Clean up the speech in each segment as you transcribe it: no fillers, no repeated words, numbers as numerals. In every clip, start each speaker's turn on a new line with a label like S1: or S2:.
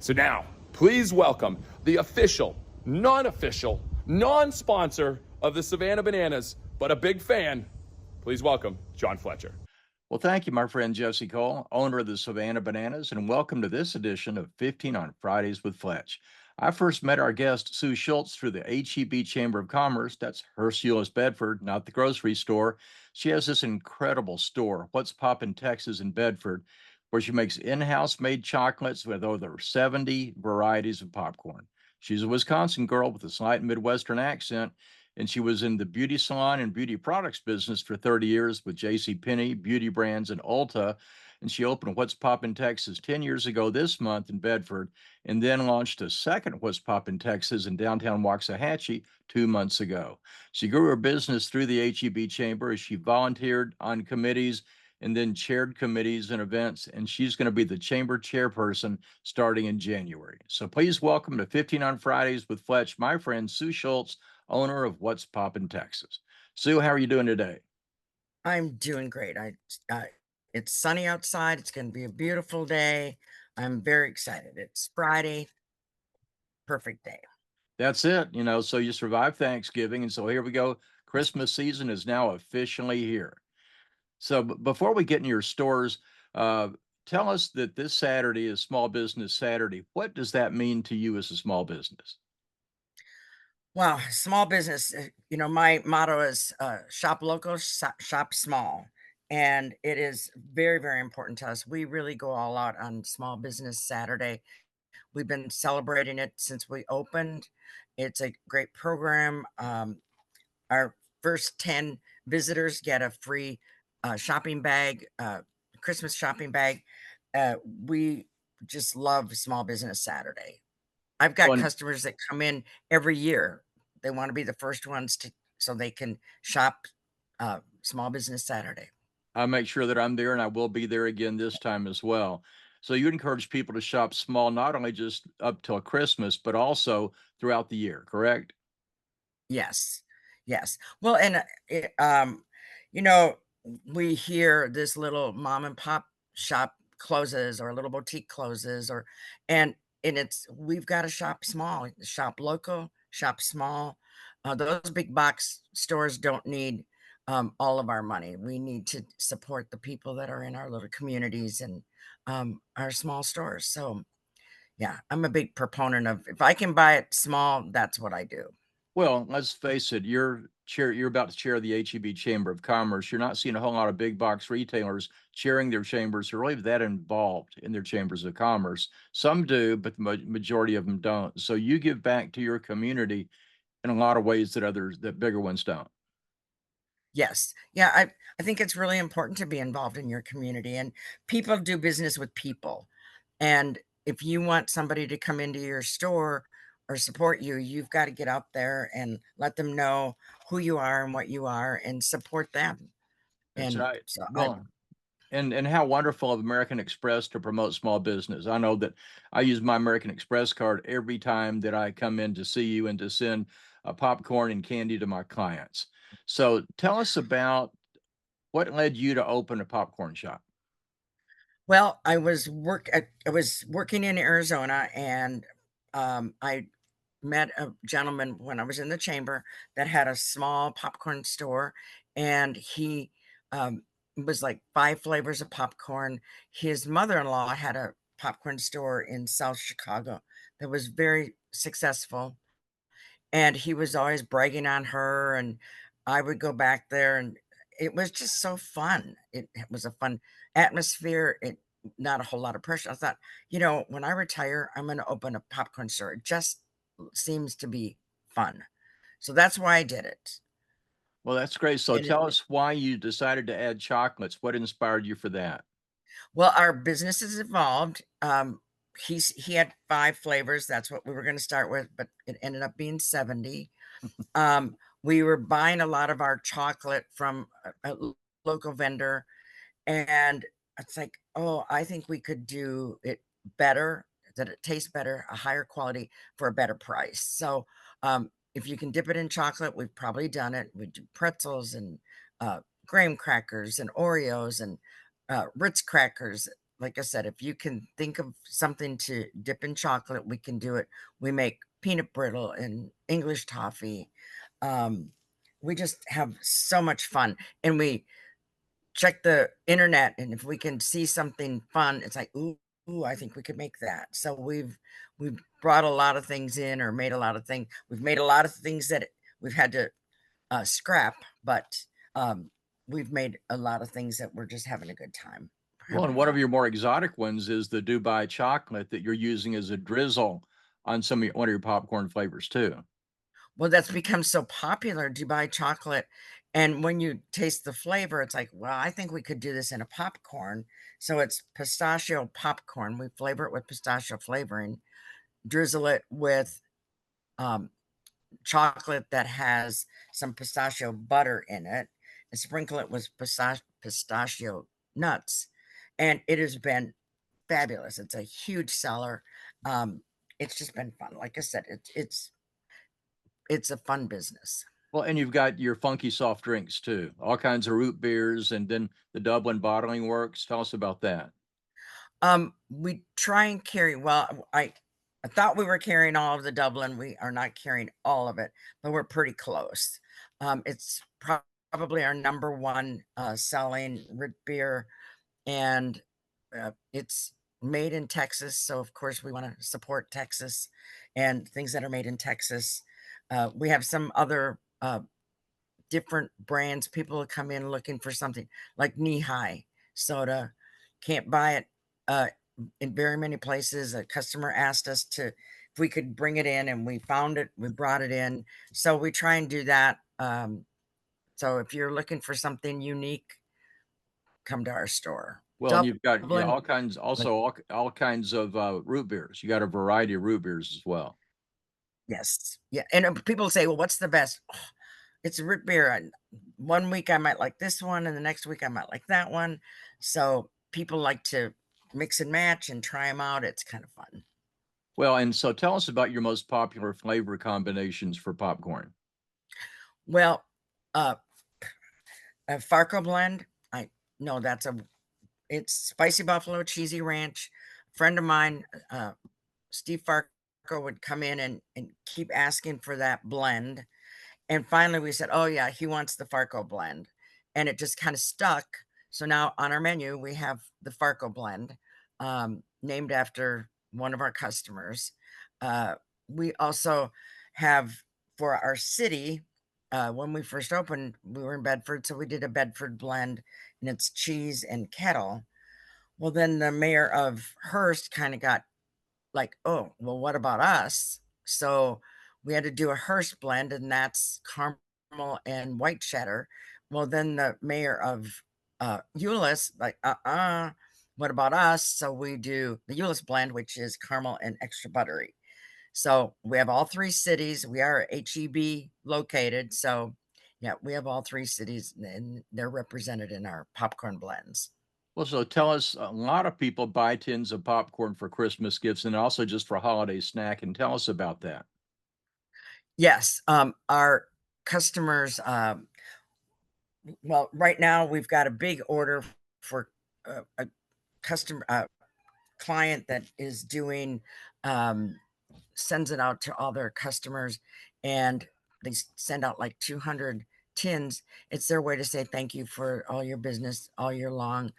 S1: So now, please welcome the official, non-official, non-sponsor of the Savannah Bananas, but a big fan. Please welcome John Fletcher.
S2: Well, thank you, my friend Jesse Cole, owner of the Savannah Bananas, and welcome to this edition of 15 on Fridays with Fletch. I first met our guest, Sue Schulz, through the HEB Chamber of Commerce. That's Hurst Euless Bedford, not the grocery store. She has this incredible store, Whats Poppin Texas in Bedford, where she makes in-house made chocolates with over 70 varieties of popcorn. She's a Wisconsin girl with a slight Midwestern accent, and she was in the beauty salon and beauty products business for 30 years with JCPenney, Beauty Brands, and Ulta. And she opened Whats Poppin Texas 10 years ago this month in Bedford, and then launched a second Whats Poppin Texas in downtown Waxahachie 2 months ago. She grew her business through the HEB Chamber as she volunteered on committees and then chaired committees and events, and she's going to be the chamber chairperson starting in January. So please welcome to 15 on Fridays with Fletch, my friend Sue Schulz, owner of Whats Poppin Texas. Sue, how are you doing today?
S3: I'm doing great. It's sunny outside. It's going to be a beautiful day. I'm very excited. It's Friday. Perfect day.
S2: That's it. So you survived Thanksgiving, and so here we go. Christmas season is now officially here. So before we get into your stores, tell us that this Saturday is Small Business Saturday. What does that mean to you as a small business?
S3: Wow, small business. My motto is shop local, shop small. And it is very, very important to us. We really go all out on Small Business Saturday. We've been celebrating it since we opened. It's a great program. Our first 10 visitors get a free shopping bag, Christmas shopping bag. We just love Small Business Saturday. I've got
S2: Well,
S3: customers that come in every year. They want to be the first ones to so they can shop Small Business Saturday.
S2: I'll make sure that I'm there, and I will be there again this time as well. So you encourage people to shop small, not only just up till Christmas, but also throughout the year, correct?
S3: Yes. Yes. Well, and you know, we hear this little mom and pop shop closes or a little boutique closes and it's we've got to shop small, shop local, shop small. Those big box stores don't need all of our money. We need to support the people that are in our little communities and our small stores. So yeah, I'm a big proponent of if I can buy it small, that's what I do.
S2: Well, let's face it, you're about to chair the HEB Chamber of Commerce. You're not seeing a whole lot of big box retailers chairing their chambers or really that involved in their chambers of commerce. Some do, but the majority of them don't. So you give back to your community in a lot of ways that bigger ones don't.
S3: Yes. Yeah, I think it's really important to be involved in your community, and people do business with people. And if you want somebody to come into your store or support you, you've got to get out there and let them know who you are and what you are and support them.
S2: That's
S3: And
S2: right.
S3: so I
S2: Well, and how wonderful of American Express to promote small business. I know that I use my American Express card every time that I come in to see you and to send popcorn and candy to my clients. So tell us about what led you to open a popcorn shop.
S3: well, I was working in Arizona and I met a gentleman when I was in the chamber that had a small popcorn store, and he um, was like 5 flavors of popcorn. His mother-in-law had a popcorn store in South Chicago that was very successful, and he was always bragging on her, and I would go back there, and it was just so fun. It was a fun atmosphere. It not a whole lot of pressure. I thought, when I retire, I'm going to open a popcorn store. It just seems to be fun. So that's why I did it.
S2: Well, that's great. So
S3: And it,
S2: tell us why you decided to add chocolates. What inspired you for that?
S3: well, our business has evolved. He had 5 flavors. That's what we were going to start with, but it ended up being 70. We were buying a lot of our chocolate from a local vendor, and it's like, oh, I think we could do it better, that it tastes better, a higher quality for a better price. So, if you can dip it in chocolate, we've probably done it. We do pretzels and graham crackers and Oreos and Ritz crackers, like I said, if you can think of something to dip in chocolate, we can do it. We make peanut brittle and English toffee. Um, we just have so much fun, and we check the internet, and if we can see something fun, it's like, ooh, I think we could make that. So we've brought a lot of things in, or made a lot of things. We've made a lot of things that we've had to scrap, but we've made a lot of things that we're just having a good time.
S2: Well, and
S3: Having
S2: one of
S3: fun.
S2: your more exotic ones is the Dubai chocolate that you're using as a drizzle on one of your popcorn flavors too.
S3: Well, that's become so popular, Dubai chocolate. And when you taste the flavor, it's like, well, I think we could do this in a popcorn. So it's pistachio popcorn. We flavor it with pistachio flavoring, drizzle it with um, chocolate that has some pistachio butter in it, and sprinkle it with pistachio nuts. And it has been fabulous. It's a huge seller. Um, it's just been fun. Like I said, it's a fun business.
S2: Well, and you've got your funky soft drinks too, all kinds of root beers, and then the Dublin Bottling Works. Tell us about that.
S3: We try and carry, well, I thought we were carrying all of the Dublin. We are not carrying all of it, but we're pretty close. It's probably our number one selling root beer, and it's made in Texas. So of course we want to support Texas and things that are made in Texas. We have some other different brands. People will come in looking for something like knee high soda. Can't buy it in very many places. A customer asked us to if we could bring it in, and we found it. We brought it in, so we try and do that. So if you're looking for something unique, come to our store.
S2: Well, and you've got
S3: Dublin,
S2: all kinds, also all kinds of root beers. You got a variety of root beers as well.
S3: yes, yeah. And people say, "Well, what's the best?" Oh, it's a root beer. And one week I might like this one, and the next week I might like that one. So people like to mix and match and try them out. It's kind of fun.
S2: Well, and so tell us about your most popular flavor combinations for popcorn.
S3: Well, uh, a Farco blend. I know it's spicy buffalo, cheesy ranch. A friend of mine, Steve Farco, would come in and keep asking for that blend. And finally we said, oh yeah, he wants the Farco blend. And it just kind of stuck. So now on our menu, we have the Farco blend, named after one of our customers. We also have for our city, when we first opened, we were in Bedford. So we did a Bedford blend, and it's cheese and kettle. Well, then the mayor of Hurst kind of got like, oh, well, what about us? So we had to do a Hearst blend, and that's caramel and white cheddar. Well, then the mayor of Euless, like, what about us? So we do the Euless blend, which is caramel and extra buttery. So we have all three cities. We are HEB located. So yeah, we have all three cities, and they're represented in our popcorn blends.
S2: Well, so tell us, a lot of people buy tins of popcorn for Christmas gifts and also just for holiday snack. And tell us about that.
S3: Yes, our customers, well, right now we've got a big order for a customer client that is doing sends it out to all their customers, and they send out like 200 tins. It's their way to say thank you for all your business all year long.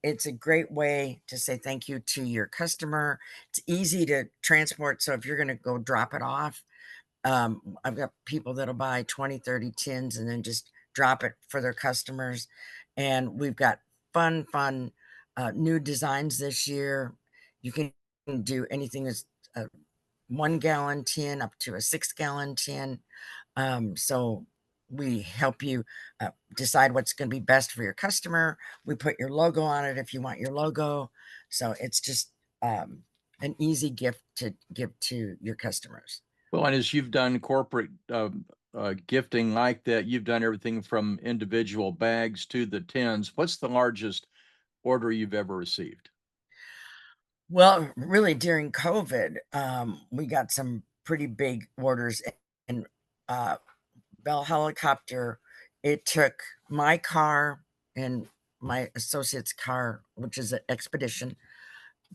S3: It's a great way to say thank you to your customer. It's easy to transport. So if you're going to go drop it off, I've got people that'll buy 20, 30 tins and then just drop it for their customers. And we've got fun new designs this year. You can do anything that's a 1 gallon tin up to a 6 gallon tin. So we help you decide what's going to be best for your customer. We put your logo on it if you want your logo. So it's just an easy gift to give to your customers.
S2: Well, and as you've done corporate gifting like that, you've done everything from individual bags to the tins. What's the largest order you've ever received?
S3: Well, really during COVID, we got some pretty big orders, and Bell Helicopter. It took my car and my associate's car, which is an expedition,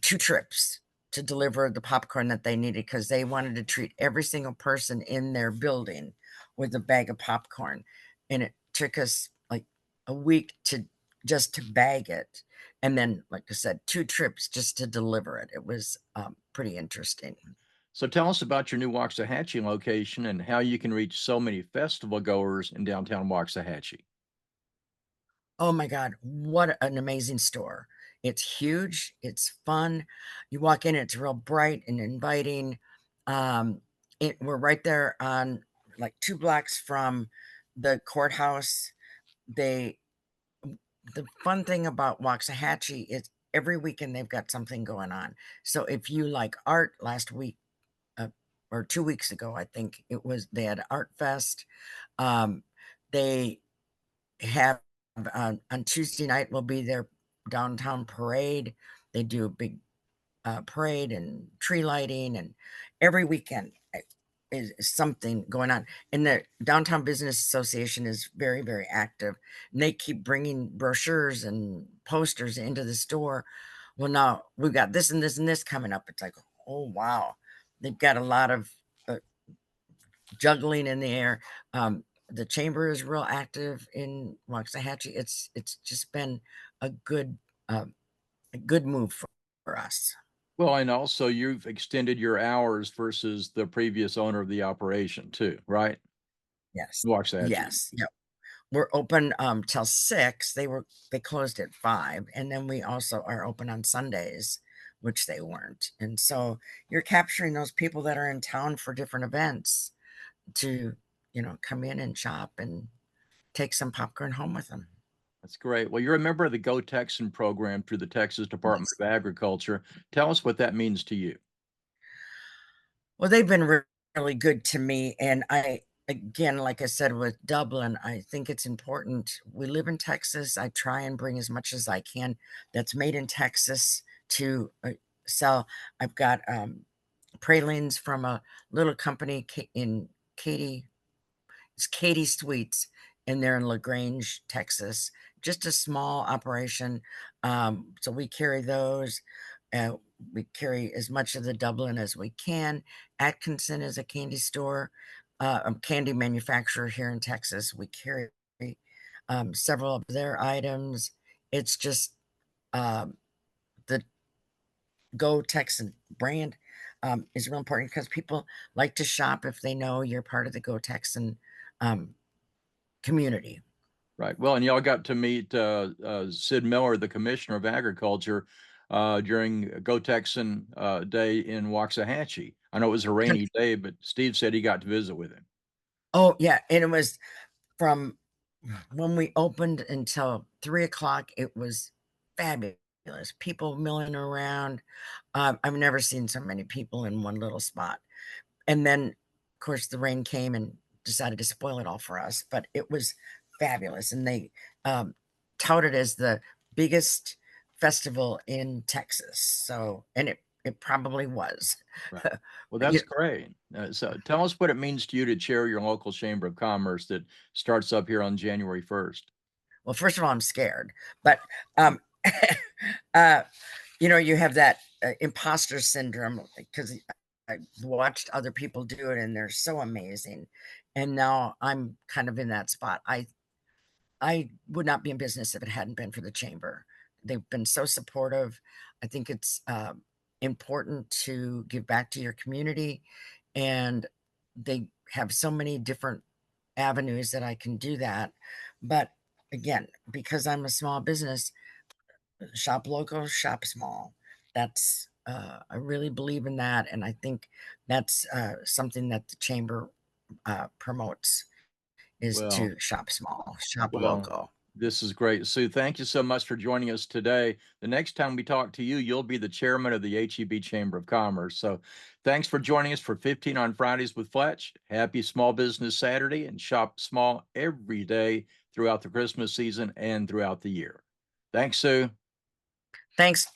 S3: 2 trips to deliver the popcorn that they needed because they wanted to treat every single person in their building with a bag of popcorn. And it took us like a week just to bag it. And then, like I said, 2 trips just to deliver it. It was pretty interesting.
S2: So tell us about your new Waxahachie location and how you can reach so many festival goers in downtown Waxahachie.
S3: Oh my God, what an amazing store. It's huge, it's fun. You walk in, it's real bright and inviting. Um, we're right there on like 2 blocks from the courthouse. They the fun thing about Waxahachie is every weekend they've got something going on. So if you like art, last week or 2 weeks ago, I think it was, they had Art Fest. Um, they have on Tuesday night will be their downtown parade. They do a big parade and tree lighting, and every weekend is something going on. And the Downtown Business Association is very, very active, and they keep bringing brochures and posters into the store. Well, now we've got this and this and this coming up. It's like, oh wow, they've got a lot of juggling in the air. The chamber is real active in Waxahachie. It's just been a good move for us.
S2: Well, and also you've extended your hours versus the previous owner of the operation too, right?
S3: Yes.
S2: Waxahachie.
S3: Yes. Yep. We're open till 6. They closed at 5. And then we also are open on Sundays, which they weren't. And so you're capturing those people that are in town for different events to, come in and shop and take some popcorn home with them.
S2: That's great. Well, you're a member of the GO TEXAN program through the Texas Department
S3: Yes.
S2: of Agriculture. Tell us what that means to you.
S3: Well, they've been really good to me. And again, like I said, with Dublin, I think it's important. We live in Texas. I try and bring as much as I can that's made in Texas to sell. I've got pralines from a little company in Katy. It's Katy Sweets, and they're in LaGrange, Texas. Just a small operation. So we carry those. We carry as much of the Dublin as we can. Atkinson is a candy store, a candy manufacturer here in Texas. We carry several of their items. It's just the Go Texan brand is real important because people like to shop if they know you're part of the Go Texan community.
S2: Right. Well, and y'all got to meet Sid Miller, the Commissioner of Agriculture, during GO TEXAN Day in Waxahachie. I know it was a rainy day, but Steve said he got to visit with him.
S3: Oh, yeah, and it was from when we opened until 3 o'clock. It was fabulous. People milling around. I've never seen so many people in one little spot. And then, of course, the rain came and decided to spoil it all for us, but it was fabulous. And they touted as the biggest festival in Texas. So, and it probably was.
S2: Right. Well, that's great. So tell us what it means to you to chair your local Chamber of Commerce that starts up here on January 1st.
S3: Well, first of all, I'm scared, but you have that imposter syndrome because I watched other people do it and they're so amazing. And now I'm kind of in that spot. I would not be in business if it hadn't been for the chamber. They've been so supportive. I think it's important to give back to your community, and they have so many different avenues that I can do that. But again, because I'm a small business, shop local, shop small. That's I really believe in that, and I think that's something that the chamber promotes is
S2: Well,
S3: to shop small, shop
S2: well,
S3: local.
S2: this is great. Sue, thank you so much for joining us today. The next time we talk to you, you'll be the chairman of the HEB Chamber of Commerce. So thanks for joining us for 15 on Fridays with Fletch. Happy Small Business Saturday, and shop small every day throughout the Christmas season and throughout the year. Thanks, Sue.
S3: Thanks.